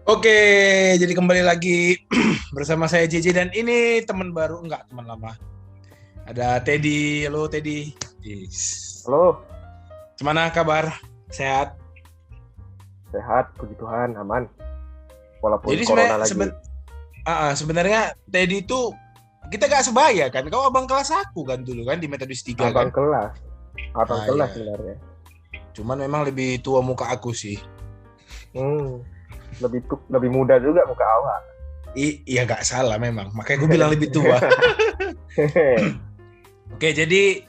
Oke, jadi kembali lagi bersama saya JJ dan ini teman baru, enggak teman lama. Ada Teddy. Halo Teddy. Yes. Halo, Gimana kabar? Sehat? sehat, puji Tuhan, aman. Walaupun Jadi corona lagi. sebenarnya Teddy itu kita gak sebaya kan? Kau abang kelas aku kan dulu kan di Metodis 3 kan? Abang kelas, abang Ah kelas ya. sebenarnya. Cuman memang lebih tua muka aku sih. Hmm, lebih muda juga muka awak. Iya gak salah memang. Makanya gue bilang lebih tua. Oke, jadi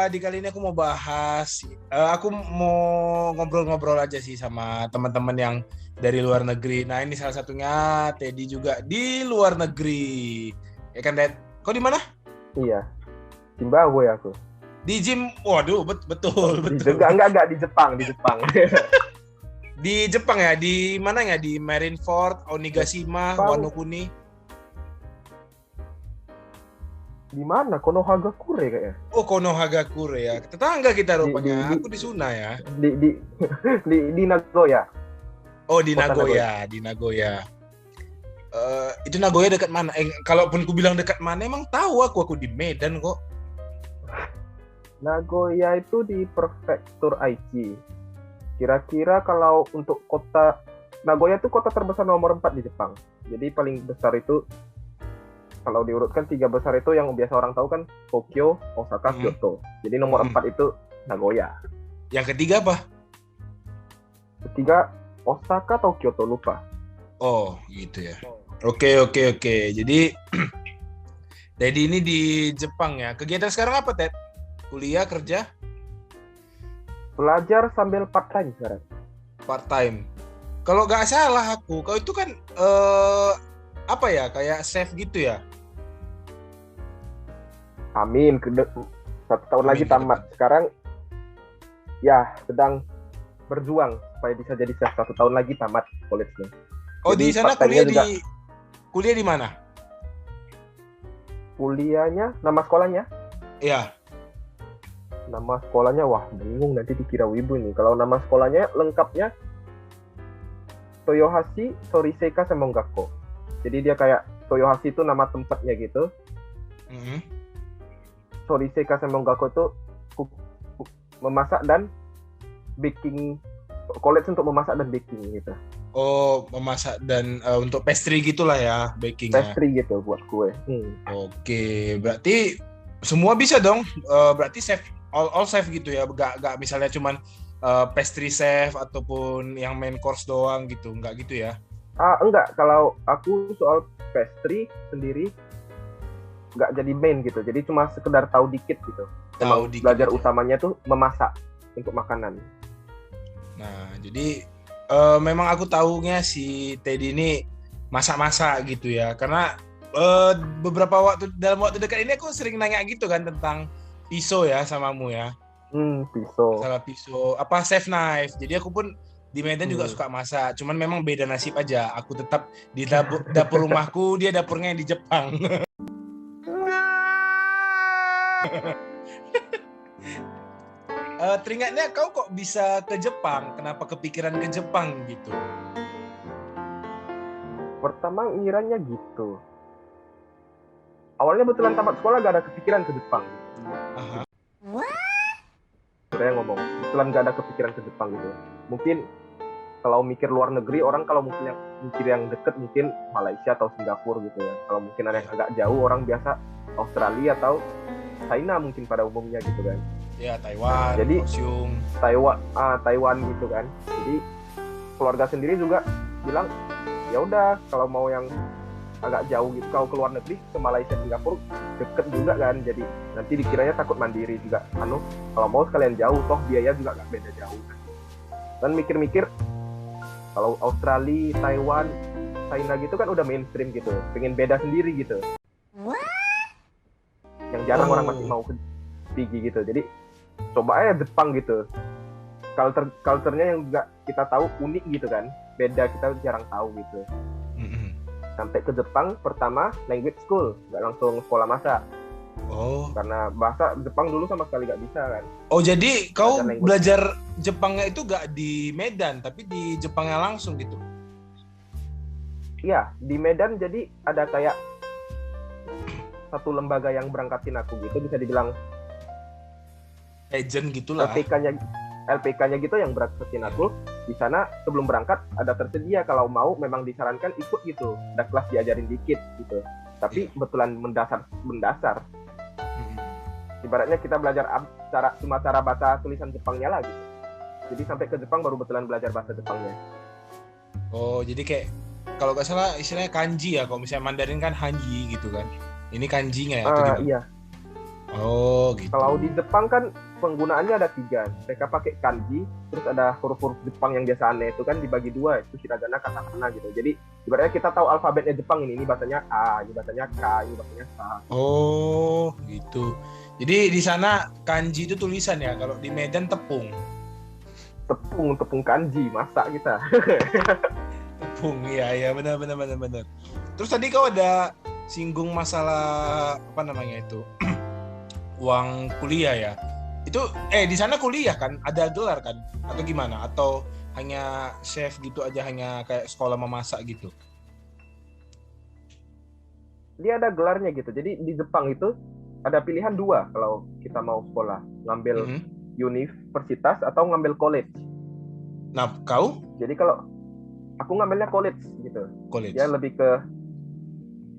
di kali ini aku mau bahas, aku mau ngobrol-ngobrol aja sih sama teman-teman yang dari luar negeri. Nah ini salah satunya Teddy juga di luar negeri, ya kan Dad? Kau di mana? Iya, Zimbabwe aku. Di gym, waduh betul. Enggak, di Jepang, di Jepang. Di Jepang ya, di mana ya? Di Marineford, Onigashima, Jepang, Wano Kuni. di mana? Konohagakure kayaknya. Oh Konohagakure ya, tetangga kita Di di rupanya. di Aku di Suna ya. di di Nagoya, Oh di kota Nagoya. Nagoya, di Nagoya. Itu Nagoya dekat mana? Kalaupun ku bilang dekat mana, emang tahu aku di Medan kok. Nagoya itu di prefektur Aichi. Kira-kira kalau untuk kota Nagoya itu kota terbesar nomor 4 di Jepang. Jadi paling besar itu kalau diurutkan 3 besar itu yang biasa orang tahu kan Tokyo, Osaka, Kyoto. Jadi nomor 4 itu Nagoya. Yang ketiga apa? Ketiga Osaka atau Kyoto, lupa. Oh, gitu ya. Oke. Jadi Teddy ini di Jepang ya. Kegiatan sekarang apa, Ted? Kuliah, kerja? Belajar sambil part time sekarang. Part time. Kalau nggak salah aku, kau itu kan apa ya? Kayak chef gitu ya? Amin, 1 tahun lagi tamat. Sekarang ya sedang berjuang supaya bisa jadi chef. 1 tahun lagi tamat college-nya. Oh, jadi di sana kuliah di mana? Kuliahnya, nama sekolahnya? Iya. Nama sekolahnya, wah bingung nanti dikira wibu nih. Kalau nama sekolahnya lengkapnya Toyohashi Soriseka Semongakko. Jadi dia kayak Toyohashi itu nama tempatnya gitu. Soriseka Semongakko itu memasak dan baking, college untuk memasak dan baking gitu. Oh, memasak dan untuk pastry gitulah ya, bakingnya. Pastry gitu buat kue. Oke, berarti semua bisa dong. Berarti chef, all chef gitu ya, gak misalnya cuman pastry chef ataupun yang main course doang gitu, nggak gitu ya? Enggak, kalau aku soal pastry sendiri nggak jadi main gitu, jadi cuma sekedar tahu dikit gitu. Emang belajar utamanya tuh memasak untuk makanan. Nah, jadi memang aku tahunya si Teddy ini masak-masak gitu ya, karena dalam waktu dekat ini aku sering nanya gitu kan tentang pisau ya samamu ya. Pisau. Masalah pisau, apa chef knife. Jadi aku pun di Medan juga suka masak, cuman memang beda nasib aja. Aku tetap di dapur rumahku, dia dapurnya di Jepang. Teringatnya kau kok bisa ke Jepang? Kenapa kepikiran ke Jepang gitu? Pertama ngiranya gitu. Awalnya betulan tamat sekolah gak ada kepikiran ke Jepang. Saya ngomong, betulan gak ada kepikiran ke Jepang gitu. Mungkin kalau mikir luar negeri, orang kalau mungkin mikir yang deket mungkin Malaysia atau Singapura gitu ya. Kalau mungkin ada yang agak jauh, orang biasa Australia atau China mungkin pada umumnya gitu kan. Ya, Taiwan, jadi Taiwan gitu kan. Jadi keluarga sendiri juga bilang ya udah kalau mau yang agak jauh gitu, kalau ke luar negeri ke Malaysia, Singapura deket juga kan. Jadi nanti dikiranya takut mandiri juga. Kalau mau sekalian jauh, toh biaya juga nggak beda jauh. Dan mikir-mikir kalau Australia, Taiwan, China gitu kan udah mainstream gitu, pengen beda sendiri gitu. Yang jarang orang masih mau pergi gitu. Jadi coba aja Jepang gitu. Culture-nya yang juga kita tahu unik gitu kan. Beda, kita jarang tahu gitu. Sampai ke Jepang pertama language school, nggak langsung sekolah masak. Karena bahasa Jepang dulu sama sekali nggak bisa kan. Oh, jadi kau belajar Jepangnya itu nggak di Medan, tapi di Jepangnya langsung gitu? Iya, di Medan jadi ada kayak satu lembaga yang berangkatin aku gitu, bisa dibilang Legend gitulah. LPK-nya gitu yang berangkatin aku. Di sana sebelum berangkat ada tersedia, kalau mau memang disarankan ikut gitu. Ada kelas diajarin dikit gitu. Tapi kebetulan mendasar. Ibaratnya kita belajar cuma cara baca tulisan Jepangnya lah gitu. Jadi sampai ke Jepang baru betulan belajar bahasa Jepangnya. Oh, jadi kayak kalau nggak salah istilahnya kanji ya. Kalau misalnya Mandarin kan hanji gitu kan. Ini kanjinya ya atau gimana? Iya. Oh, gitu. Kalau di Jepang kan penggunaannya ada 3. Mereka pakai kanji, terus ada huruf-huruf Jepang yang biasa aneh itu kan dibagi 2, itu hiragana, katakana gitu. Jadi ibaratnya kita tahu alfabetnya Jepang ini bahasanya A, ini bahasanya K, ini bahasanya Sa. Oh, gitu. Jadi di sana kanji itu tulisan ya. Kalau di Medan tepung. Tepung kanji, masak kita. Tepung, iya benar. Terus tadi kau ada singgung masalah apa namanya itu? Uang kuliah ya. Itu di sana kuliah kan? Ada gelar kan? Atau gimana? Atau hanya chef gitu aja, hanya kayak sekolah memasak gitu? Dia ada gelarnya gitu. Jadi di Jepang itu ada pilihan 2 kalau kita mau sekolah, ngambil universitas atau ngambil college. Nah, kau? Jadi kalau aku ngambilnya college gitu. College. Ya lebih ke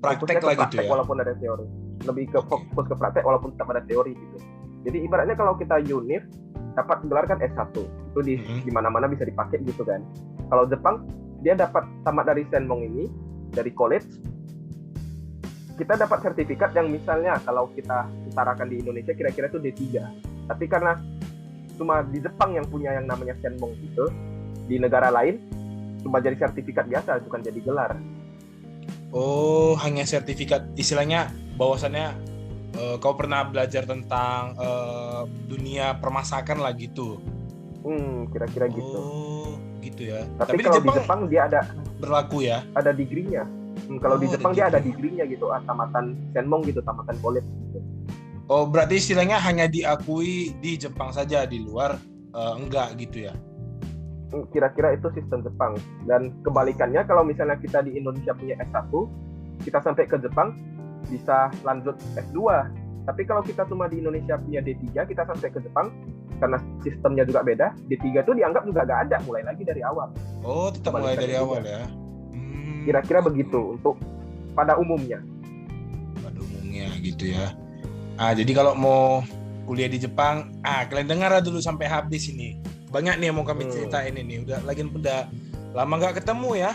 praktek lah gitu ya. Walaupun ada teori. Lebih ke fokus ke praktek walaupun tetap ada teori gitu. Jadi ibaratnya kalau kita univ dapat gelar kan S1. Itu di mana-mana bisa dipakai gitu kan. Kalau Jepang dia dapat tamat dari Senmong ini, dari college, kita dapat sertifikat yang misalnya kalau kita utarakan di Indonesia kira-kira itu D3. Tapi karena cuma di Jepang yang punya yang namanya Senmong gitu, di negara lain cuma jadi sertifikat biasa, bukan jadi gelar. Oh, hanya sertifikat, istilahnya bahwasannya kau pernah belajar tentang dunia permasakan lah gitu. Kira-kira gitu. Oh, gitu ya. Tapi kalau di Jepang dia ada berlaku ya. Ada degree-nya. Kalau di Jepang dia ada degree-nya gitu, tamatan Senmong gitu, tamatan college gitu. Oh, berarti istilahnya hanya diakui di Jepang saja, di luar enggak gitu ya. Kira-kira itu sistem Jepang. Dan kebalikannya kalau misalnya kita di Indonesia punya S1, kita sampai ke Jepang bisa lanjut S2. Tapi kalau kita cuma di Indonesia punya D3, kita sampai ke Jepang karena sistemnya juga beda, D3 itu dianggap juga nggak ada, mulai lagi dari awal. Oh, tetap mulai dari awal ya. Kira-kira begitu untuk pada umumnya. Pada umumnya gitu ya. Jadi kalau mau kuliah di Jepang, kalian dengar dulu sampai habis ini. Banyak nih yang mau kami ceritain ini. Udah lama nggak ketemu ya.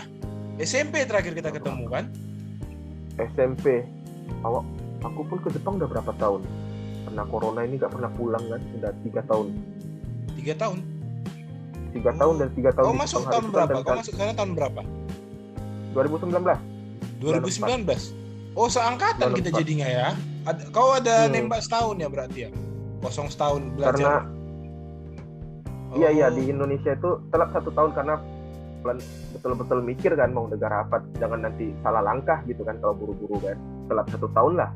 SMP terakhir kita ketemu kan? SMP. Aku pun ke Jepang udah berapa tahun? Karena corona ini nggak pernah pulang kan, udah 3 tahun. 3 tahun? 3 tahun dan 3 tahun. Kau masuk tahun berapa? Kau masuk sana tahun berapa? 2019. 2019? Oh, seangkatan kita jadinya ya. Kau ada nembak setahun ya berarti ya? Kosong setahun belajar. Karena Iya, di Indonesia itu telat 1 tahun karena betul-betul mikir kan mau negara apa, jangan nanti salah langkah gitu kan kalau buru-buru kan. Telat 1 tahun lah.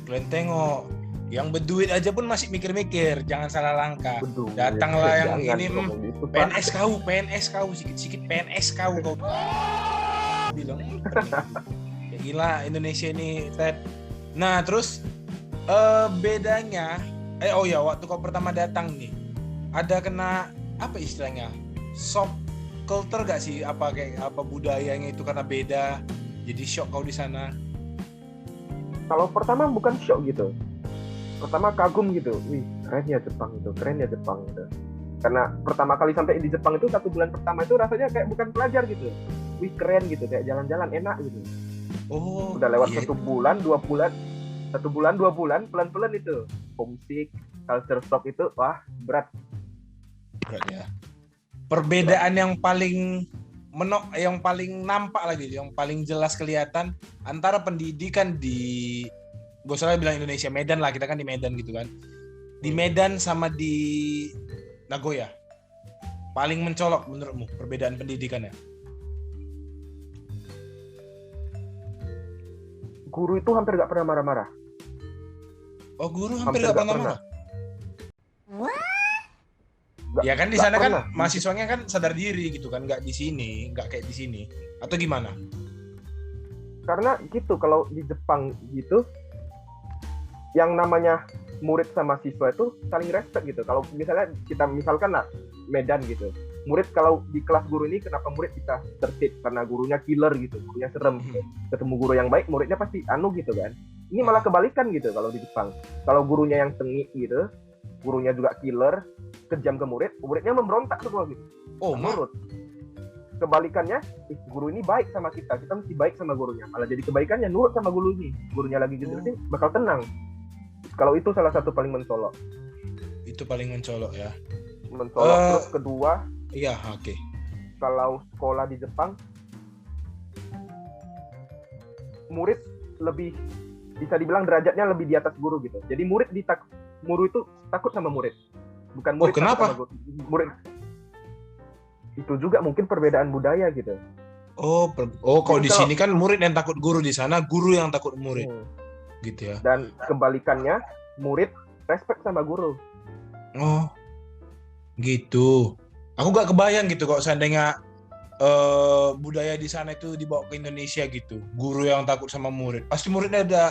Kalian tengok, yang berduit aja pun masih mikir-mikir, jangan salah langkah. Betul, datanglah yang ini gitu, PNS kau, sikit-sikit PNS kau bilang. Ya gila Indonesia ini, Ted. Nah, terus bedanya waktu kau pertama datang nih, ada kena apa istilahnya? Shock culture gak sih? Apa budayanya itu karena beda, jadi shock kau di sana? Kalau pertama bukan shock gitu. Pertama kagum gitu. Wih, keren ya Jepang gitu. Karena pertama kali sampai di Jepang itu 1 bulan pertama itu rasanya kayak bukan pelajar gitu. Wih, keren gitu, kayak jalan-jalan enak gitu. Oh, udah lewat 1 bulan, 2 bulan. 1 bulan, 2 bulan, pelan-pelan itu. Homesick, culture shock itu, wah, berat ya. Perbedaan yang paling yang paling nampak lagi, yang paling jelas kelihatan antara pendidikan di, gue salah bilang Indonesia, Medan lah, kita kan di Medan gitu kan. Di Medan sama di Nagoya. Paling mencolok menurutmu perbedaan pendidikannya? Guru itu hampir gak pernah marah-marah. Oh, guru hampir gak pernah marah? Ya kan di sana kan mahasiswanya kan sadar diri gitu kan, nggak di sini, nggak kayak di sini. Atau gimana? Karena gitu, kalau di Jepang gitu, yang namanya murid sama siswa itu saling respect gitu. Kalau misalnya kita misalkan lah Medan gitu, murid kalau di kelas guru ini kenapa murid bisa tertib karena gurunya killer gitu, gurunya serem. Ketemu guru yang baik, muridnya pasti gitu kan. Ini malah kebalikan gitu kalau di Jepang. Kalau gurunya yang sengit gitu, gurunya juga killer, kejam ke murid, muridnya memberontak semua gitu. Menurut kebalikannya, guru ini baik sama kita mesti baik sama gurunya. Malah jadi kebaikannya nurut sama guru ini. Gurunya lagi gitu sih bakal tenang. Kalau itu salah satu paling mencolok. Itu paling mencolok ya. Mencolok. Terus kedua, iya, oke. Kalau sekolah di Jepang, murid lebih bisa dibilang derajatnya lebih di atas guru gitu. Jadi guru itu takut sama murid. Bukan murid kenapa? Sama guru. Murid itu juga mungkin perbedaan budaya gitu. Kalau di sini kan murid yang takut guru, di sana guru yang takut murid. Gitu ya. Dan kebalikannya, murid respect sama guru. Oh. Gitu. Aku gak kebayang gitu kalau seandainya budaya di sana itu dibawa ke Indonesia gitu. Guru yang takut sama murid. Pasti muridnya ada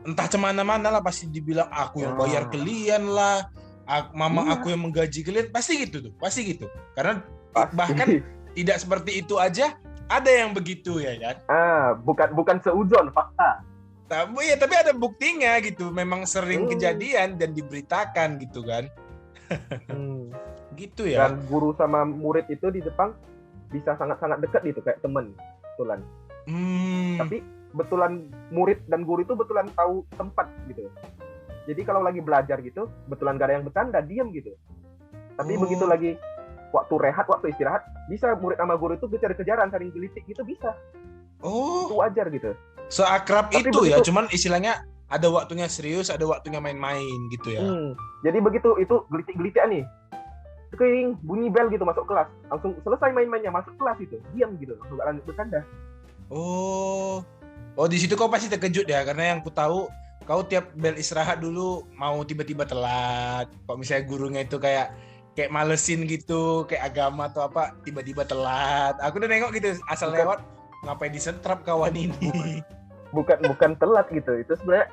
entah cemana-mana lah, pasti dibilang aku yang bayar kalian lah. Mama aku yang menggaji kalian. Pasti gitu tuh. Pasti gitu. Karena bahkan tidak seperti itu aja ada yang begitu ya kan. Bukan seuzon, fakta. Tapi ada buktinya gitu. Memang sering kejadian dan diberitakan gitu kan. Gitu ya. Dan guru sama murid itu di Jepang bisa sangat-sangat dekat gitu, kayak teman, betulan. Tapi betulan murid dan guru itu betulan tahu tempat gitu. Jadi kalau lagi belajar gitu, betulan gak ada yang bercanda, diam gitu. Tapi begitu lagi waktu rehat, waktu istirahat, bisa murid sama guru itu kejar-kejaran, saling gelitik gitu bisa. Itu wajar gitu. Seakrab itu begitu, ya, cuman istilahnya ada waktunya serius, ada waktunya main-main gitu ya. Jadi begitu itu gelitik-gelitikan nih. Kering, bunyi bel gitu masuk kelas. Langsung selesai main-mainnya, masuk kelas itu. Diam gitu, langsung gak lanjut bercanda. Di situ kau pasti terkejut ya, karena yang ku tahu kau tiap bel istirahat dulu mau tiba-tiba telat. Kok misalnya gurunya itu kayak malesin gitu, kayak agama atau apa, tiba-tiba telat. Aku udah nengok gitu, asal lewat, ngapain disentrap kawan ini. Bukan telat gitu. Itu sebenarnya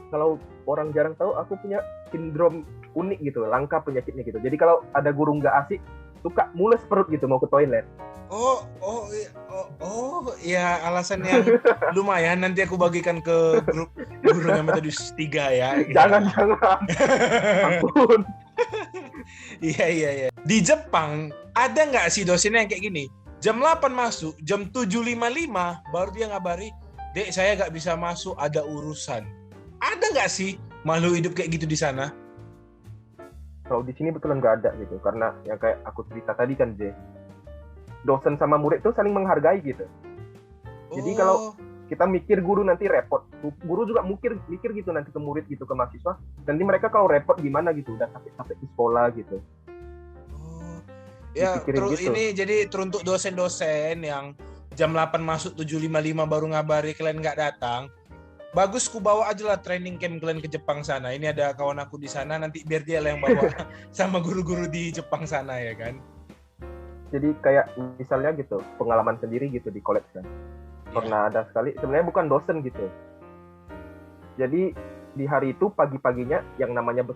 kalau orang jarang tahu, aku punya sindrom unik gitu, langka penyakitnya gitu. Jadi kalau ada guru nggak asik, suka mules perut gitu mau ke toilet. Ya alasan yang lumayan, nanti aku bagikan ke grup gurunya Metodis 3 ya. Jangan. Ampun. Iya. Di Jepang ada nggak sih dosennya yang kayak gini? Jam 8 masuk, jam 7.55 baru dia ngabari, "Dek, saya nggak bisa masuk, ada urusan." Ada nggak sih makhluk hidup kayak gitu di sana? Kalau di sini betulan nggak ada gitu, karena yang kayak aku cerita tadi kan, dosen sama murid tuh saling menghargai gitu. Jadi kalau kita mikir guru nanti repot, guru juga mikir gitu nanti ke murid gitu, ke mahasiswa. Nanti mereka kalau repot gimana gitu, udah capek di sekolah gitu. Ya, gitu. Ini jadi teruntuk dosen-dosen yang jam 8 masuk 7.55 baru ngabari kalian nggak datang. Bagus, ku bawa aja lah training camp kalian ke Jepang sana. Ini ada kawan aku di sana, nanti biar dia lah yang bawa sama guru-guru di Jepang sana ya kan. Jadi kayak misalnya gitu, pengalaman sendiri gitu di college kan. Pernah ada sekali, sebenarnya bukan dosen gitu. Jadi di hari itu pagi-paginya yang namanya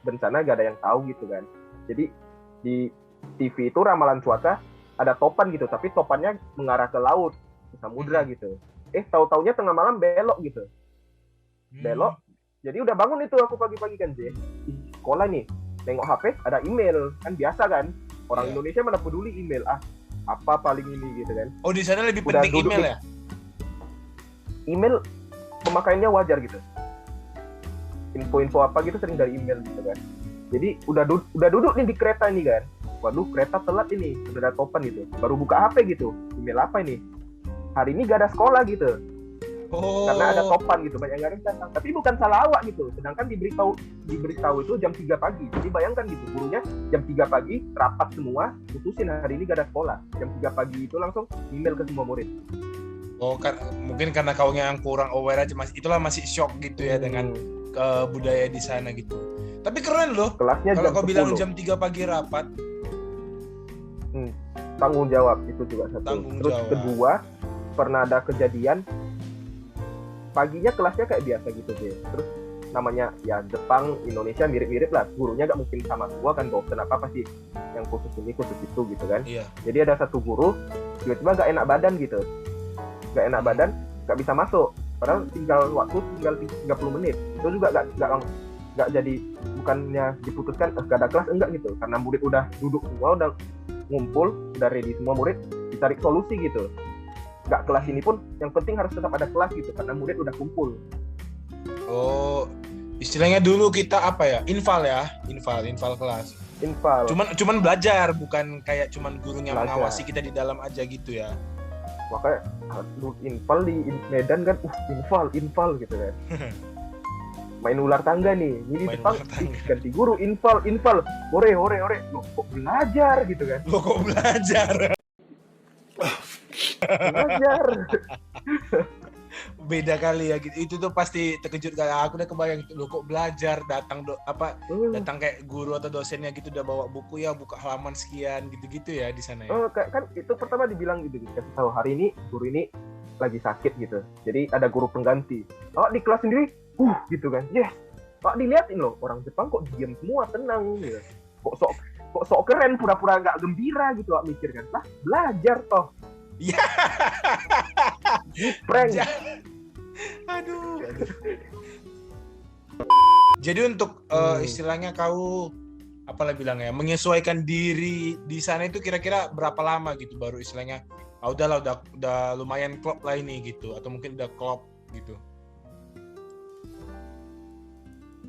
bencana gak ada yang tahu gitu kan. Jadi di TV itu ramalan cuaca ada topan gitu, tapi topannya mengarah ke laut, ke samudra gitu. Tahu-taunya tengah malam belok gitu. Belok. Jadi udah bangun itu aku pagi-pagi kan, di sekolah nih. Nengok HP, ada email. Kan biasa kan. Orang Indonesia mana peduli email. Apa paling ini gitu kan. Di sana lebih penting email ya? Email pemakaiannya wajar gitu. Info-info apa gitu sering dari email gitu kan. Jadi udah duduk nih di kereta ini kan. Waduh, kereta telat ini. Udah ada topan gitu. Baru buka HP gitu. Email apa ini? Hari ini gak ada sekolah gitu. Karena ada topan gitu, banyak yang datang. Tapi bukan salah awak gitu. Sedangkan diberitahu itu jam 3 pagi. Jadi bayangkan gitu, gurunya jam 3 pagi rapat semua, putusin hari ini gak ada sekolah. Jam 3 pagi itu langsung email ke semua murid. Mungkin karena kaunya yang kurang aware aja, itulah masih shock gitu ya dengan budaya di sana gitu. Tapi keren loh. Kelasnya Kalau jam kau bilang 10. jam 3 pagi rapat, Tanggung jawab itu juga satu. Tanggung Terus jawab. kedua, pernah ada kejadian paginya kelasnya kayak biasa gitu deh. Terus namanya ya Jepang, Indonesia mirip-mirip lah. Gurunya gak mungkin sama semua kan, dosen apa sih yang khusus ini, khusus itu gitu kan. Iya. Jadi ada satu guru tiba-tiba gak enak badan gitu. Gak enak badan, gak bisa masuk. Padahal tinggal 30 menit. Itu juga gak jadi, bukannya diputuskan gak ada kelas, enggak gitu. Karena murid udah duduk semua, udah ngumpul, udah ready semua murid, dicari solusi gitu. Gak kelas ini pun yang penting harus tetap ada kelas gitu, karena murid udah kumpul. Oh, istilahnya dulu kita apa ya? Infal kelas. Infal. Cuman belajar, bukan kayak cuman gurunya Belajar. mengawasi kita di dalam aja gitu ya. Makanya infal di Medan kan, infal gitu kan. Main ular tangga nih, ini Main Jepang ular tangga. ganti guru, infal, hore, loh kok belajar gitu kan, Lo kok belajar? belajar. Beda kali ya gitu. Itu tuh pasti terkejut kali. Aku udah kebayang lo kok belajar, datang datang kayak guru atau dosennya gitu udah bawa buku ya, buka halaman sekian gitu-gitu ya di sana ya. Kan itu pertama dibilang gitu, dikasih tahu hari ini guru ini lagi sakit gitu, jadi ada guru pengganti. Di kelas sendiri gitu kan, yes. Diliatin loh, orang Jepang kok diam semua, tenang gitu. Kok sok keren, pura-pura gak gembira gitu, mikir kan, lah belajar toh. Ya. Prank. Aduh. Jadi untuk istilahnya kau apalah bilangnya, menyesuaikan diri di sana itu kira-kira berapa lama gitu baru istilahnya udahlah udah lumayan klop lah ini gitu, atau mungkin udah klop gitu.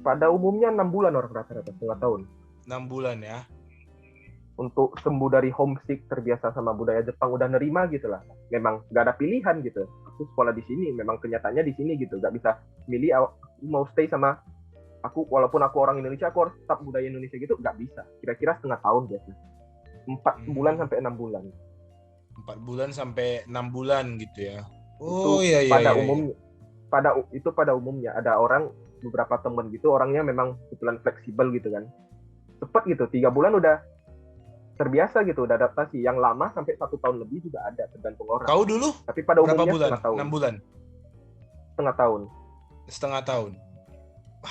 Pada umumnya 6 bulan orang rata-rata, setengah tahun. 6 bulan ya. Untuk sembuh dari homesick, terbiasa sama budaya Jepang, udah nerima gitu lah. Memang gak ada pilihan gitu. Aku sekolah di sini, memang kenyataannya di sini gitu. Gak bisa milih mau stay sama aku, walaupun aku orang Indonesia, aku harus tetap budaya Indonesia gitu. Gak bisa. Kira-kira setengah tahun biasa. 4 bulan sampai 6 bulan. 4 bulan sampai 6 bulan gitu ya. Oh iya. Umumnya. Pada umumnya ada orang, beberapa temen gitu, orangnya memang kebetulan fleksibel gitu kan. Cepet gitu, 3 bulan udah terbiasa gitu, udah adaptasi. Yang lama sampai 1 tahun lebih juga ada, tergantung orang. Kau dulu tapi pada berapa umumnya bulan? setengah tahun. 6 bulan? Setengah tahun.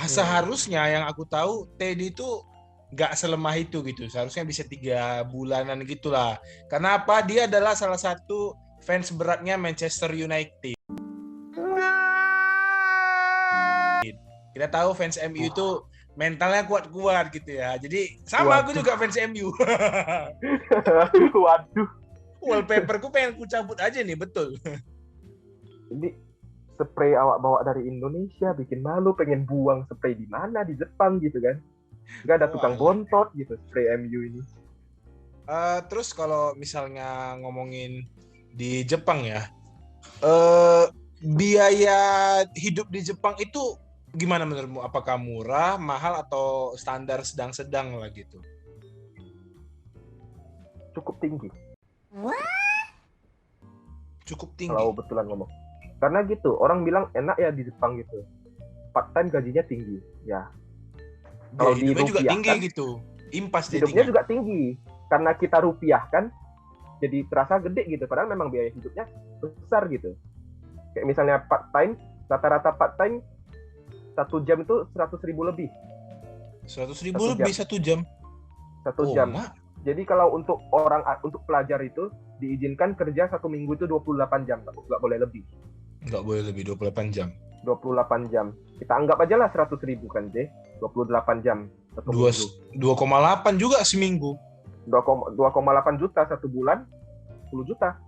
Seharusnya yang aku tahu Teddy itu nggak selemah itu gitu. Seharusnya bisa 3 bulanan gitulah. Karena apa? Dia adalah salah satu fans beratnya Manchester United. Kita tahu fans MU itu mentalnya kuat-kuat gitu ya. Jadi sama aku juga fans MU. Waduh. Wallpaperku pengen ku cabut aja nih, betul. Ini spray awak bawa dari Indonesia bikin malu, pengen buang spray di mana di Jepang gitu kan. Gak ada tukang bontot gitu spray MU ini. Terus kalau misalnya ngomongin di Jepang ya, biaya hidup di Jepang itu gimana menurutmu? Apakah murah, mahal, atau standar sedang-sedang lah gitu? Cukup tinggi. Cukup tinggi. Kalau betulan ngomong. Karena gitu, orang bilang enak ya di Jepang gitu. Part time gajinya tinggi, ya. Kalau di hidupnya juga tinggi kan, gitu. Impas hidupnya juga tinggi. Karena kita rupiah kan, jadi terasa gede gitu. Padahal memang biaya hidupnya besar gitu. Kayak misalnya part time, rata-rata part time 1 jam itu 100.000 lebih. 100.000 lebih 1 jam? 1 jam. Jadi kalau untuk pelajar itu diizinkan kerja 1 minggu itu 28 jam, nggak boleh lebih. Nggak boleh lebih 28 jam. 28 jam. Kita anggap aja lah 100.000 kan, J. 28 jam. 2,8 juga seminggu. 2,8 juta 1 bulan, 10 juta.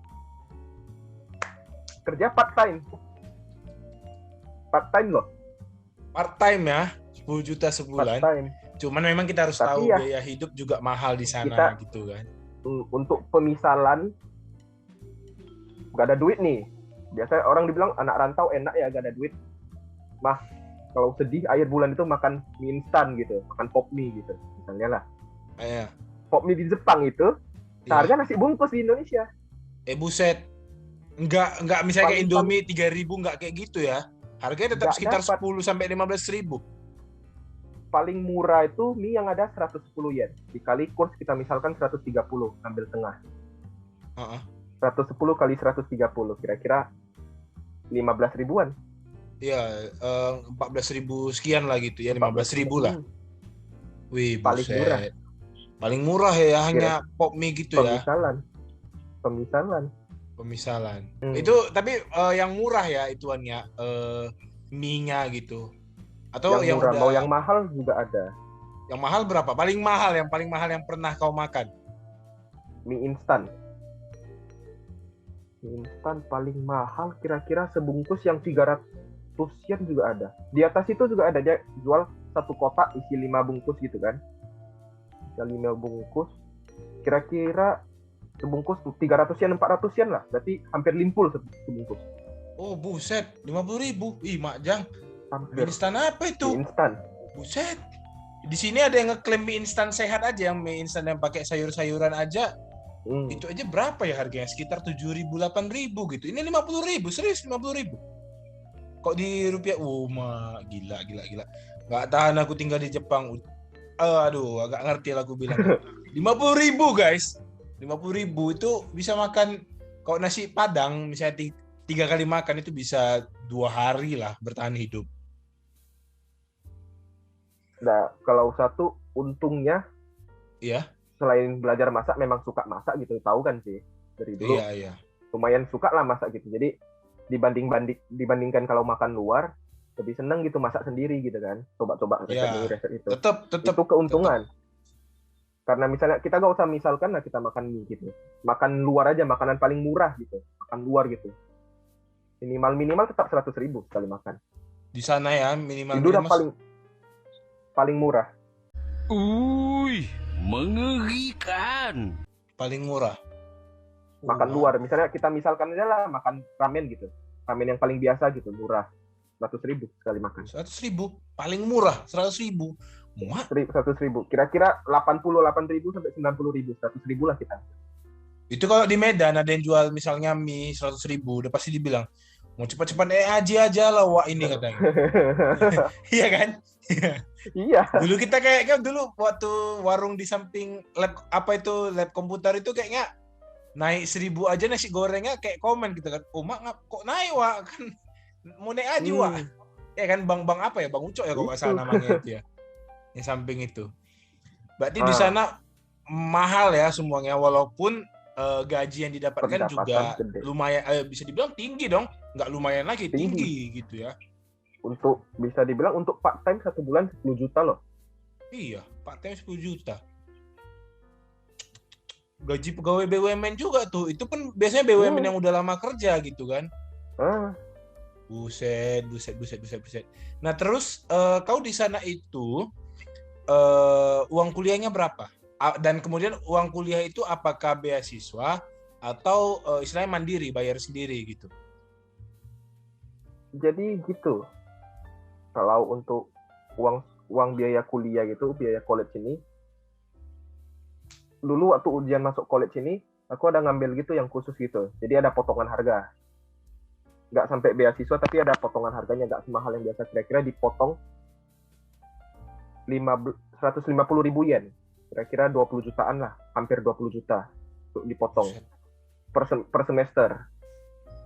Kerja part time. Part time loh. Part time ya, 10 juta sebulan. Cuman memang kita harus tahu ya, biaya hidup juga mahal di sana gitu kan. Untuk pemisalan gak ada duit nih. Biasanya orang dibilang anak rantau enak ya gak ada duit. Mah, kalau sedih akhir bulan itu makan mie instan gitu, makan pop mie gitu misalnya lah. Iya. Pop mie di Jepang itu seharga nasi bungkus di Indonesia. Buset. Enggak misalnya kayak Indomie 3.000 enggak kayak gitu ya. Harganya tetap sekitar 10 sampai 15.000. paling murah itu mie yang ada 110 yen. Dikali kurs kita misalkan 130, ambil tengah. 110 kali 130, kira-kira 15 ribuan. Iya, 14.000 sekian lah gitu ya, 15.000 lah. Wih, paling murah. Paling murah ya, hanya pop mie gitu ya. Pemisalan. Itu tapi yang murah ya ituannya, mie-nya gitu. Atau yang murah, udah, mau yang mahal juga ada. Yang mahal berapa? Paling mahal yang pernah kau makan? Mie instan. Mie instan paling mahal kira-kira sebungkus yang 300 yen juga ada. Di atas itu juga ada, dia jual satu kotak isi 5 bungkus gitu kan. Isi 5 bungkus. Kira-kira sebungkus 300 yen, 400 yen lah. Berarti hampir limpul sebungkus. Oh, buset, 50.000. Ih, Mak Jang. Hampir. Mie instan apa itu? Mie instan. Buset. Di sini ada yang ngeklaim mie instan sehat aja, yang mie instan yang pakai sayur-sayuran aja. Itu aja berapa ya harganya? Sekitar 7.000, 8.000 gitu. Ini 50.000, serius 50.000. Kok di rupiah? Mak, gila. Nggak tahan aku tinggal di Jepang. Aduh, agak ngerti lah aku bilang. 50.000 guys. 50.000 itu bisa makan, kalau nasi Padang misalnya 3 kali makan itu bisa 2 hari lah bertahan hidup. Nah, kalau satu untungnya, iya, selain belajar masak, memang suka masak gitu, tahu kan sih dari dulu. Iya. Lumayan suka lah masak gitu. Jadi dibandingkan kalau makan luar, lebih seneng gitu masak sendiri gitu kan. Coba-coba resep itu. Tetap itu keuntungan. Karena misalnya kita nggak usah misalkan lah kita makan mie gitu, makan luar aja, makanan paling murah gitu, makan luar gitu. Minimal tetap 100.000 sekali makan. Di sana ya minimal. Itu udah paling murah. Mengerikan. Paling murah. Makan luar, misalnya kita misalkan aja lah makan ramen gitu. Ramen yang paling biasa gitu, murah. 100.000 sekali makan. 100.000, paling murah 100.000. Muat? 100.000. Kira-kira 88.000 sampai 90.000, 100.000 lah kita. Itu kalau di Medan ada yang jual misalnya mie 100.000, udah pasti dibilang mau cepat-cepat aja lah wah ini katanya. Iya kan? Iya. Dulu kita kayak dulu waktu warung di samping lab komputer itu kayaknya naik 1.000 aja nasi gorengnya, kayak komen gitu kan. Oh mak kok naik wah, kan mau naik aja wah. Ya kan bang apa ya, Bang Ucok ya kalau nggak salah namanya itu ya. Yang samping itu. Berarti di sana mahal ya semuanya, walaupun gaji yang didapatkan juga gede. Lumayan, bisa dibilang tinggi dong. Nggak lumayan lagi, tinggi gitu ya. Untuk bisa dibilang untuk part time 1 bulan 10 juta loh. Iya, part time 10 juta. Gaji pegawai BUMN juga tuh. Itu kan biasanya BUMN yang udah lama kerja gitu kan. Buset. Nah terus kau di sana itu uang kuliahnya berapa? Dan kemudian uang kuliah itu apakah beasiswa atau istilahnya mandiri, bayar sendiri gitu? Jadi gitu. Kalau untuk uang biaya kuliah gitu, biaya college ini, dulu waktu ujian masuk college ini, aku ada ngambil gitu yang khusus gitu. Jadi ada potongan harga. Nggak sampai beasiswa, tapi ada potongan harganya, nggak semahal yang biasa. Kira-kira dipotong 150.000 yen. Kira-kira 20 jutaan lah, hampir 20 juta untuk dipotong per semester.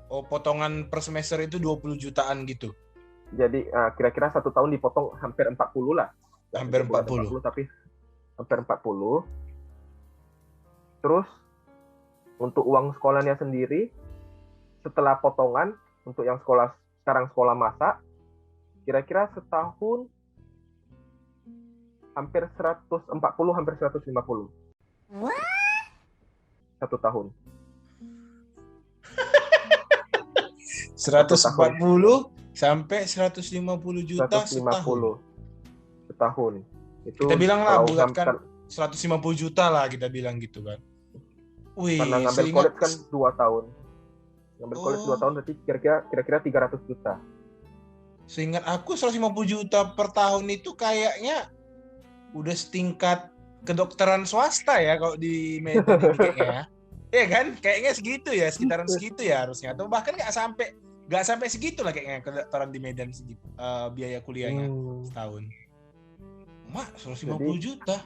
Oh, potongan per semester itu 20 jutaan gitu. Jadi kira-kira 1 tahun dipotong hampir 40 lah. Hampir 40. Tapi hampir 40. Terus untuk uang sekolahnya sendiri, setelah potongan untuk yang sekarang sekolah masak, kira-kira setahun hampir 140, hampir 150. What? 1 tahun. 140 sampai 150 juta 150 setahun. Itu kita bilang lah bulatkan 150 juta lah kita bilang gitu kan. Wih, karena ngambil college kan 2 tahun. Ngambil college 2 tahun berarti kira-kira 300 juta. Seingat aku 150 juta per tahun itu kayaknya udah setingkat kedokteran swasta ya kalau di Medan ini kayaknya. Iya kan? Kayaknya segitu ya, sekitaran segitu ya harusnya. Atau bahkan nggak sampai segitu lah kayaknya kedokteran di Medan segitu biaya kuliahnya setahun. Mak, 150 Jadi, juta.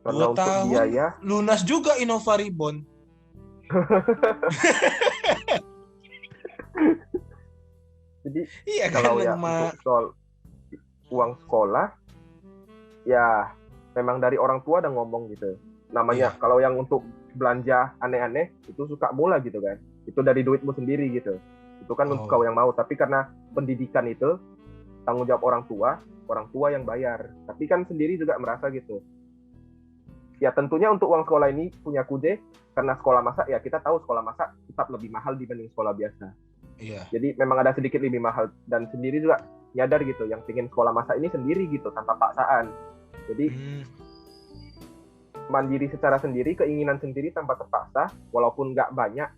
karena 2 untuk tahun biaya, lunas juga Innova Reborn. jadi Iya kan, kalau ya untuk Mak? soal uang sekolah, ya memang dari orang tua udah ngomong gitu. Namanya Iya. kalau yang untuk belanja aneh-aneh itu suka mula gitu kan. Itu dari duitmu sendiri gitu. Itu kan untuk kau Oh. yang mau. Tapi karena pendidikan itu tanggung jawab orang tua yang bayar. Tapi kan sendiri juga merasa gitu. Ya tentunya untuk uang sekolah ini punya Kude, karena sekolah masak ya kita tahu sekolah masak tetap lebih mahal dibanding sekolah biasa. Iya. Jadi memang ada sedikit lebih mahal, dan sendiri juga nyadar gitu yang pengen sekolah masak ini sendiri gitu tanpa paksaan. Jadi mandiri secara sendiri, keinginan sendiri tanpa terpaksa, walaupun nggak banyak.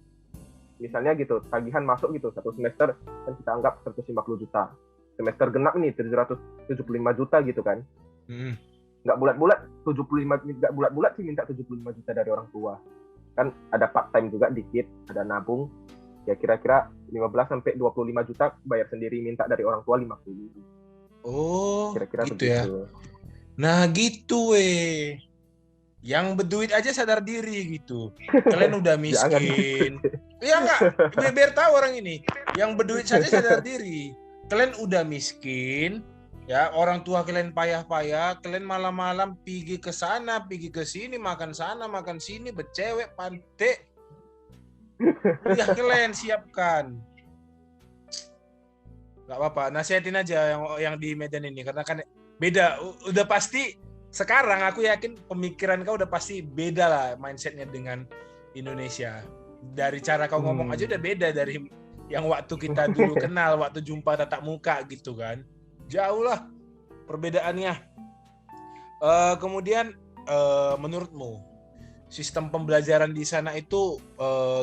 Misalnya gitu, tagihan masuk gitu, satu semester kan kita anggap 150 juta. Semester genap nih 775 juta gitu kan. Nggak bulat-bulat 75, nggak bulat-bulat sih minta 75 juta dari orang tua. Kan ada part time juga dikit, ada nabung. Ya kira-kira 15 sampai 25 juta bayar sendiri, minta dari orang tua 50. Oh, Kira-kira gitu begitu. ya. Nah, gitu Yang berduit aja sadar diri gitu. Kalian udah Jangan miskin. gitu. Iya enggak? Biar tahu orang ini. Yang berduit saja sadar diri. Kalian udah miskin, ya, orang tua kalian payah-payah, kalian malam-malam pergi ke sana, pergi ke sini, makan sana, makan sini, bercewek, pantai. Kuliah kalian siapkan. Gak apa-apa, nasihatin aja yang di Medan ini, karena kan beda. Udah pasti sekarang aku yakin pemikiran kau udah pasti beda lah mindsetnya dengan Indonesia. Dari cara kau ngomong aja udah beda dari yang waktu kita dulu kenal, waktu jumpa tatap muka gitu kan. Jauh lah perbedaannya. Kemudian menurutmu sistem pembelajaran di sana itu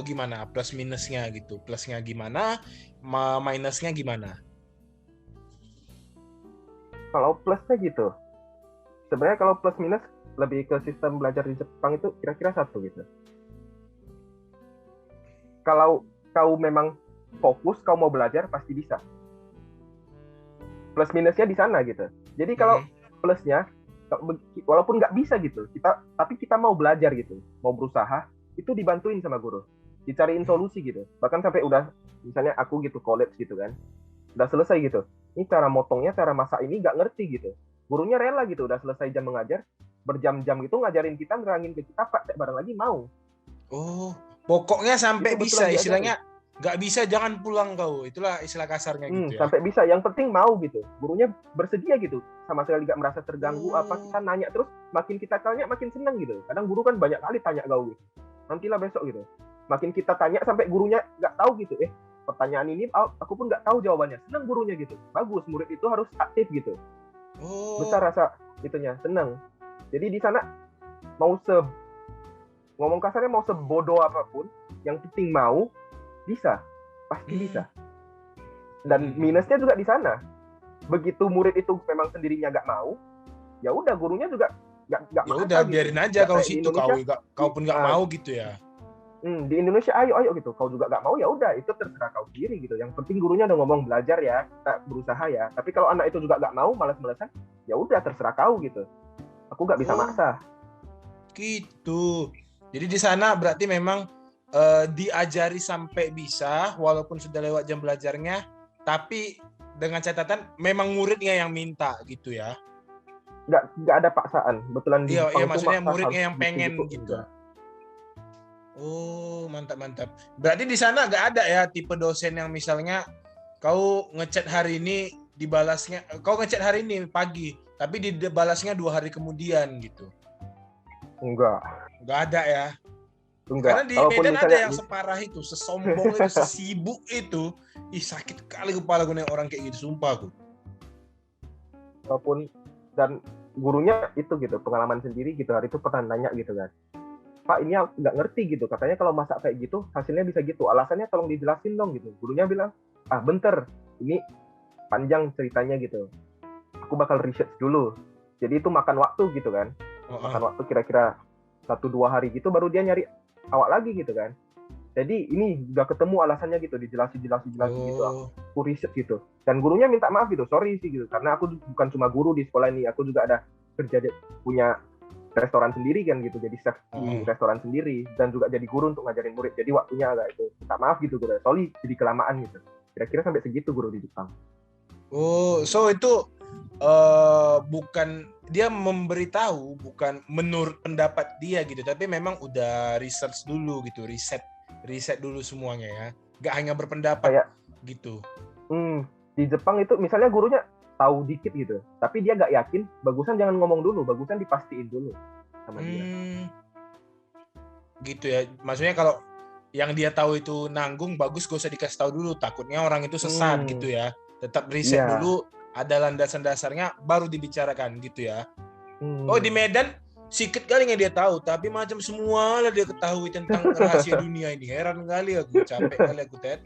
gimana? Plus minusnya gitu. Plusnya gimana? Minusnya gimana? Kalau plusnya gitu, sebenarnya kalau plus minus lebih ke sistem belajar di Jepang itu kira-kira satu gitu. Kalau kau memang fokus, kau mau belajar pasti bisa. Plus minusnya di sana gitu. Jadi kalau plusnya, walaupun nggak bisa gitu, tapi kita mau belajar gitu, mau berusaha, itu dibantuin sama guru, dicariin solusi gitu. Bahkan sampai udah, misalnya aku gitu college gitu kan, udah selesai gitu. Ini cara motongnya, cara masak ini nggak ngerti gitu. Gurunya rela gitu, udah selesai jam mengajar, berjam-jam gitu ngajarin kita, nerangin ke kita, praktek bareng lagi mau. Oh, pokoknya sampai itu bisa, istilahnya nggak bisa jangan pulang kau, itulah istilah kasarnya gitu ya. Sampai bisa, yang penting mau gitu. Gurunya bersedia gitu, sama sekali nggak merasa terganggu apa, kita nanya terus, makin kita tanya makin seneng gitu. Kadang guru kan banyak kali tanya kau gitu, nantilah besok gitu. Makin kita tanya sampai gurunya nggak tahu gitu, pertanyaan ini aku pun nggak tahu jawabannya, seneng gurunya gitu. Bagus, murid itu harus aktif gitu. Besar rasa itunya, seneng. Jadi di sana mau ngomong kasarnya mau sebodoh apapun, yang penting mau, bisa, pasti bisa. Dan minusnya juga di sana. Begitu murid itu memang sendirinya nggak mau, ya udah gurunya juga nggak maksa. Ya udah biarin gitu. aja kau situ, kau pun nggak mau gitu ya. Di Indonesia ayo gitu, kau juga nggak mau ya udah, itu terserah kau sendiri gitu. Yang penting gurunya udah ngomong belajar ya, kita berusaha ya. Tapi kalau anak itu juga nggak mau, malas-malasan, ya udah terserah kau gitu. Aku nggak bisa maksa. Gitu. Jadi di sana berarti memang diajari sampai bisa, walaupun sudah lewat jam belajarnya, tapi dengan catatan memang muridnya yang minta gitu ya. Nggak ada paksaan. Betulan di Jepang iya, maksudnya itu muridnya yang pengen gitu. Oh, mantap. Berarti di sana nggak ada ya tipe dosen yang misalnya kau ngechat hari ini dibalasnya, kau ngechat hari ini pagi, tapi dibalasnya 2 hari kemudian gitu. Enggak ada ya. Enggak. Karena di Medan ada yang separah itu, sesombong itu, sesibuk itu. Sakit kali kepala gue nih orang kayak gitu, sumpah aku. Walaupun, dan gurunya itu gitu, pengalaman sendiri gitu, hari itu pernah nanya gitu kan, Pak ini nggak ngerti gitu, katanya kalau masak kayak gitu hasilnya bisa gitu, alasannya tolong dijelasin dong gitu. Gurunya bilang, bentar, ini panjang ceritanya gitu, aku bakal research dulu. Jadi itu makan waktu gitu kan, makan waktu kira-kira 1-2 hari gitu, baru dia nyari awak lagi gitu kan. Jadi ini udah ketemu alasannya gitu, dijelasin gitu. Oh. Aku riset gitu. Dan gurunya minta maaf gitu, sorry sih gitu. Karena aku bukan cuma guru di sekolah ini, aku juga ada kerja punya restoran sendiri kan gitu. Jadi chef di restoran sendiri dan juga jadi guru untuk ngajarin murid. Jadi waktunya agak itu. Minta maaf gitu guru. Sorry jadi kelamaan gitu. Kira-kira sampai segitu guru di Jepang. Oh, so itu bukan dia memberitahu, bukan menurut pendapat dia gitu, tapi memang udah research dulu gitu, riset dulu semuanya ya, nggak hanya berpendapat kayak gitu. Di Jepang itu misalnya gurunya tahu dikit gitu, tapi dia nggak yakin, bagusan jangan ngomong dulu, bagusan dipastiin dulu sama dia. Gitu ya, maksudnya kalau yang dia tahu itu nanggung, bagus gak usah dikasih tahu dulu, takutnya orang itu sesat gitu ya. Tetap riset dulu, ada landasan dasarnya, baru dibicarakan gitu ya. Oh di Medan sikit kali yang dia tahu, tapi macam semua lah dia ketahui tentang rahasia dunia ini. Heran kali aku, capek kali aku Ted.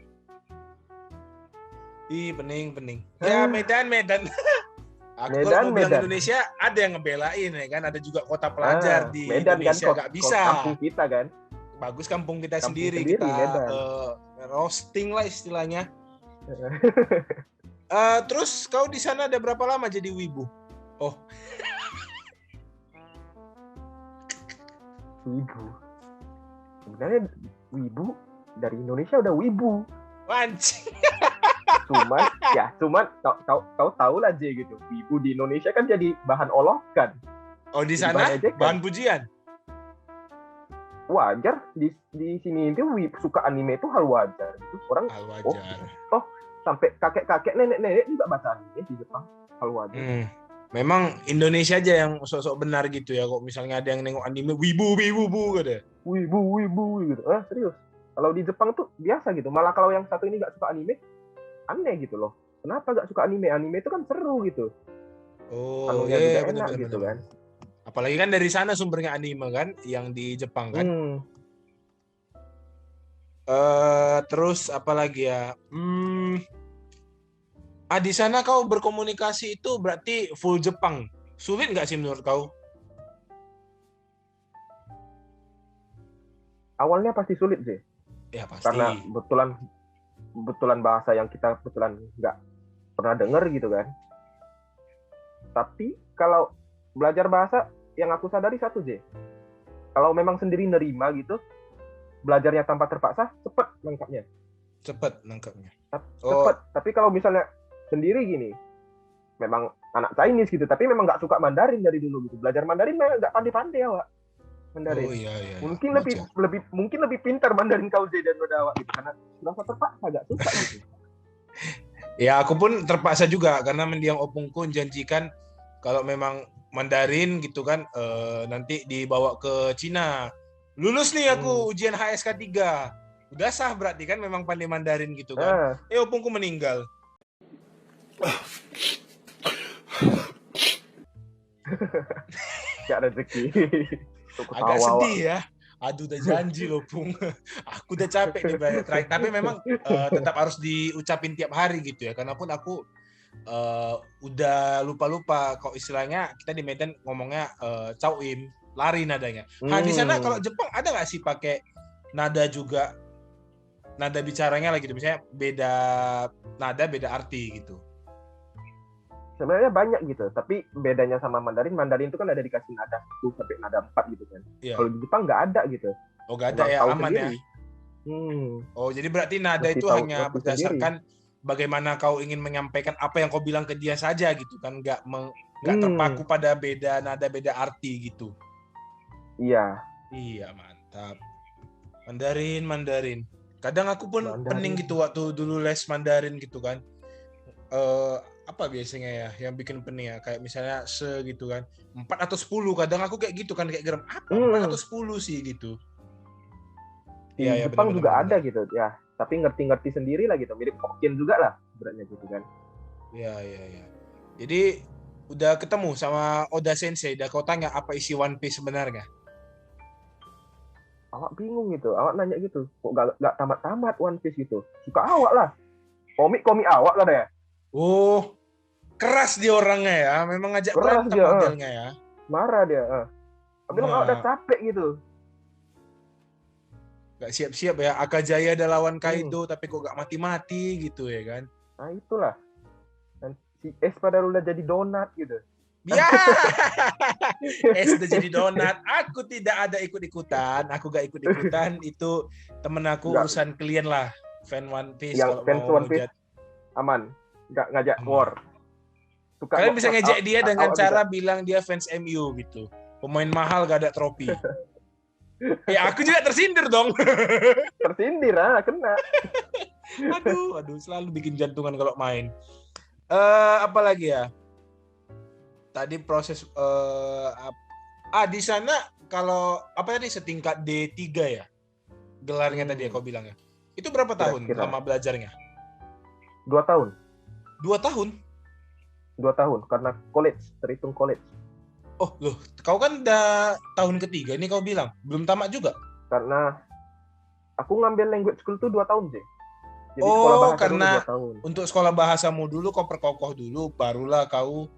Ih pening. Ya Medan. Aku kalau mau bilang Indonesia ada yang ngebelain ya kan, ada juga kota pelajar di Medan Indonesia, kan, nggak bisa. Kampung kita kan. Bagus kampung kita sendiri kita roasting lah istilahnya. Terus kau di sana ada berapa lama jadi wibu? Oh. Wibu. Sebenarnya wibu dari Indonesia udah wibu. Anjing. Cuman kau tahu lah J gitu. Wibu di Indonesia kan jadi bahan olokan. Oh di sana bahan pujian. Wajar di sini itu suka anime itu hal wajar. Itu orang hal wajar. Oh sampai kakek-kakek nenek-nenek juga baca anime di Jepang. Hal wajar. Memang Indonesia aja yang sok-sok benar gitu ya. Kok misalnya ada yang nengok anime wibu gitu. Wibu gitu. Serius. Kalau di Jepang tuh biasa gitu. Malah kalau yang satu ini nggak suka anime, aneh gitu loh. Kenapa nggak suka anime? Anime itu kan seru gitu. Oh iya benar gitu kan. Apalagi kan dari sana sumbernya anime kan, yang di Jepang kan. Terus apalagi ya? Di sana kau berkomunikasi itu berarti full Jepang. Sulit nggak sih menurut kau? Awalnya pasti sulit sih. Ya pasti. Karena betulan bahasa yang kita betulan nggak pernah dengar gitu kan. Tapi kalau belajar bahasa yang aku sadari satu J. Kalau memang sendiri nerima gitu, belajarnya tanpa terpaksa, cepat nangkapnya. Cepat nangkapnya. Cepat. Tapi kalau misalnya sendiri gini, memang anak Chinese gitu, tapi memang nggak suka Mandarin dari dulu gitu. Belajar Mandarin memang nggak pandai-pandai awak. Mandarin. Oh iya. Mungkin lebih pintar Mandarin kau J daripada awak gitu, karena merasa terpaksa agak susah gitu. Ya aku pun terpaksa juga karena mendiang opungku janjikan kalau memang Mandarin gitu kan nanti dibawa ke Cina. Lulus nih aku ujian HSK 3. Udah sah berarti kan memang pandai Mandarin gitu kan. Opungku meninggal. Gak rezeki. Agak sedih ya. Aduh udah janji loh Pung. Aku udah capek nih bayar. Tapi memang tetap harus diucapin tiap hari gitu ya. Karena pun aku udah lupa kok istilahnya kita di Medan ngomongnya cauim, lari nadanya. Di sana kalau Jepang ada nggak sih pakai nada juga, nada bicaranya lagi gitu, misalnya beda nada beda arti gitu? Sebenarnya banyak gitu, tapi bedanya sama Mandarin itu kan ada dikasih nada 1 sampai nada 4 gitu kan. Yeah. Kalau di Jepang nggak ada gitu. Oh nggak ada ya, aman sendiri. Ya. Oh jadi berarti nada itu hanya berdasarkan bagaimana kau ingin menyampaikan apa yang kau bilang ke dia saja gitu kan, nggak terpaku pada beda nada beda arti gitu. Iya mantap. Mandarin kadang aku pun pening gitu waktu dulu les Mandarin gitu kan. Apa biasanya ya yang bikin pening ya, kayak misalnya gitu kan 4 atau 10, kadang aku kayak gitu kan, kayak geram apa 4 atau 10 sih gitu. Iya Jepang juga ada gitu ya, tapi ngerti sendiri lah gitu, mirip Hokkien juga lah beratnya gitu kan. Iya. Jadi udah ketemu sama Oda Sensei, udah kau tanya apa isi One Piece sebenarnya? Awak bingung gitu, awak nanya gitu, kok gak tamat-tamat One Piece gitu. Suka awak lah, komik awak lah deh. Oh, keras dia orangnya ya, memang ngajak berantem modelnya ya. Marah dia. Tapi awak udah capek gitu. Gak siap-siap ya. Akajaya ada lawan Kaido tapi kok gak mati-mati gitu ya kan. Nah itulah. Dan si S padahal udah jadi donat gitu. Ya, sudah jadi donat. Aku tidak ada ikut-ikutan. Aku gak ikut-ikutan. Itu temen aku Nggak. urusan klien lah. Fan One Piece. Yang Kalau fans mau One Piece aman, nggak ngajak Aman. war. Suka Kalian bisa ngejek dia dengan cara juga. bilang dia fans MU gitu. Pemain mahal gak ada trofi. Ya aku juga tersindir dong. Tersindir kena. Aduh, selalu bikin jantungan kalau main. Apa lagi ya? Tadi proses di sana kalau apa tadi setingkat D3 ya? Gelarnya tadi ya kau bilang ya. Itu berapa tahun Kira-kira. lama belajarnya? 2 tahun. 2 tahun? 2 tahun karena college, terhitung college. Oh, loh, kau kan udah tahun ketiga ini kau bilang. Belum tamat juga? Karena aku ngambil language school tuh 2 tahun sih. Jadi Oh, sekolah bahasa karena dulu 2 tahun. untuk sekolah bahasamu dulu kau perkokoh dulu, barulah kau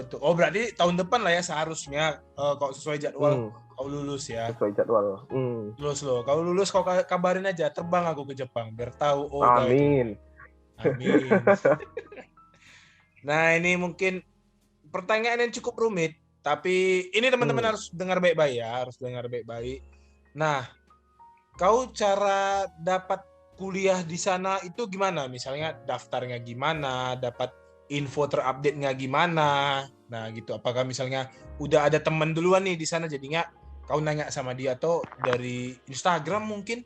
itu. Oh, berarti tahun depan lah ya seharusnya kau sesuai jadwal kau lulus ya. Sesuai jadwal. Lulus loh. Kau lulus kau kabarin aja, terbang aku ke Jepang biar tahu Amin. Amin. Nah, ini mungkin pertanyaan yang cukup rumit, tapi ini teman-teman harus dengar baik-baik ya, harus dengar baik-baik. Nah, kau cara dapat kuliah di sana itu gimana? Misalnya daftarnya gimana, dapat info terupdate-nya gimana? Nah, gitu. Apakah misalnya udah ada teman duluan nih di sana jadinya kau nanya sama dia atau dari Instagram mungkin?